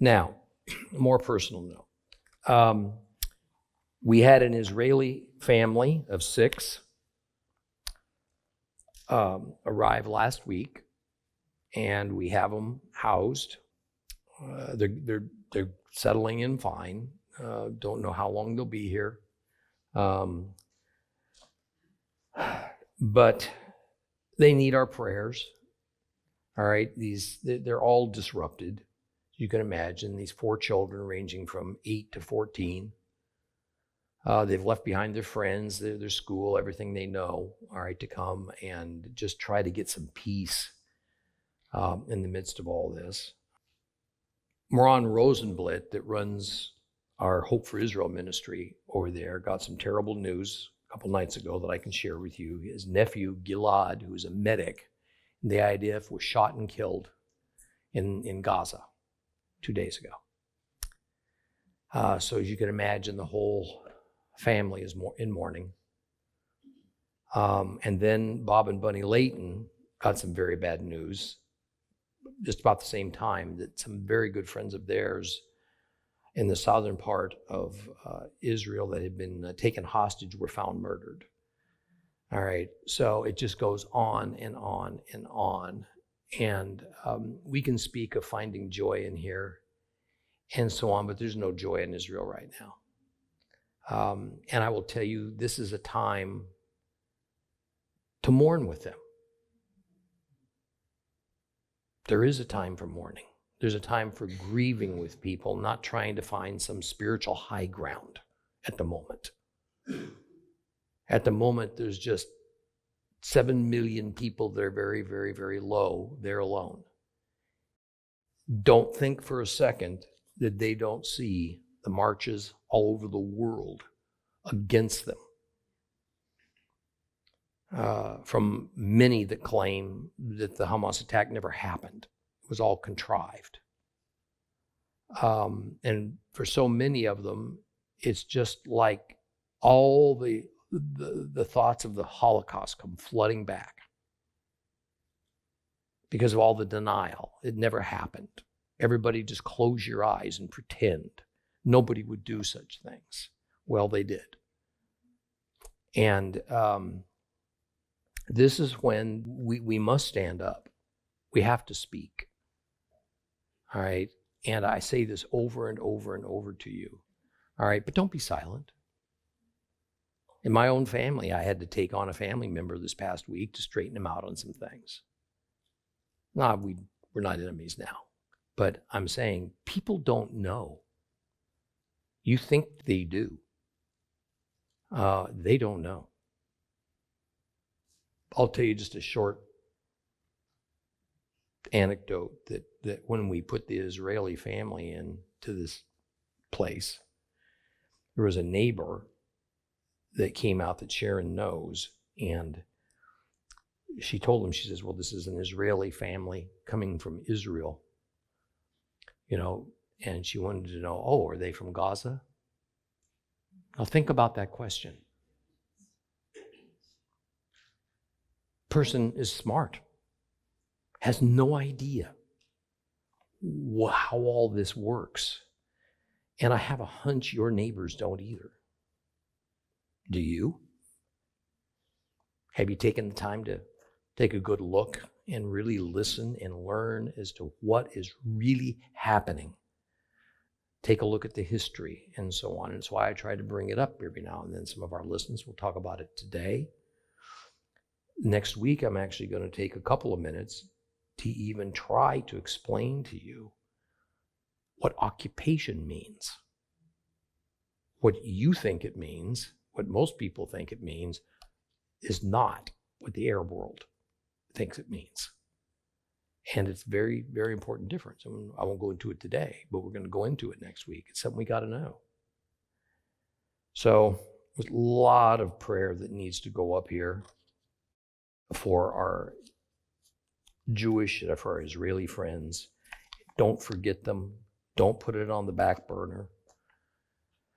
Now, more personal note. We had an Israeli family of 6 arrive last week, and we have them housed. They're settling in fine. Don't know how long they'll be here. But they need our prayers. All right, they're all disrupted. You can imagine these 4 children ranging from 8 to 14. They've left behind their friends, their school, everything they know, all right, to come and just try to get some peace in the midst of all this. Moran Rosenblatt, that runs our Hope for Israel ministry over there, got some terrible news a couple nights ago that I can share with you. His nephew, Gilad, who's a medic in the IDF, was shot and killed in Gaza 2 days ago. So as you can imagine, the whole family is in mourning. And then Bob and Bunny Layton got some very bad news just about the same time, that some very good friends of theirs in the southern part of Israel that had been taken hostage were found murdered. All right, so it just goes on and on and on. And we can speak of finding joy in here and so on, but there's no joy in Israel right now. And I will tell you, this is a time to mourn with them. There is a time for mourning. There's a time for grieving with people, not trying to find some spiritual high ground at the moment. At the moment, there's just 7 million people that are very, very, very low. They're alone. Don't think for a second that they don't see the marches all over the world against them. From many that claim that the Hamas attack never happened. It was all contrived. And for so many of them, it's just like all the thoughts of the Holocaust come flooding back because of all the denial. It never happened. Everybody just close your eyes and pretend. Nobody would do such things. Well, they did. And this is when we must stand up. We have to speak. All right? And I say this over and over and over to you. All right? But don't be silent. In my own family, I had to take on a family member this past week to straighten him out on some things. Now, we're not enemies now. But I'm saying people don't know. You think they do. They don't know. I'll tell you just a short anecdote that when we put the Israeli family into this place, there was a neighbor that came out that Sharon knows, and she told him, she says, well, this is an Israeli family coming from Israel, and she wanted to know, oh, are they from Gaza? Now think about that question. Person is smart, has no idea how all this works. And I have a hunch your neighbors don't either. Do you? Have you taken the time to take a good look and really listen and learn as to what is really happening? Take a look at the history and so on. And that's why I try to bring it up every now and then. Some of our listeners will talk about it today. Next week, I'm actually going to take a couple of minutes to even try to explain to you what occupation means. What you think it means, what most people think it means, is not what the Arab world thinks it means. And it's very, very important difference. I won't go into it today, but we're going to go into it next week. It's something we got to know. So there's a lot of prayer that needs to go up here for our Jewish, for our Israeli friends. Don't forget them. Don't put it on the back burner.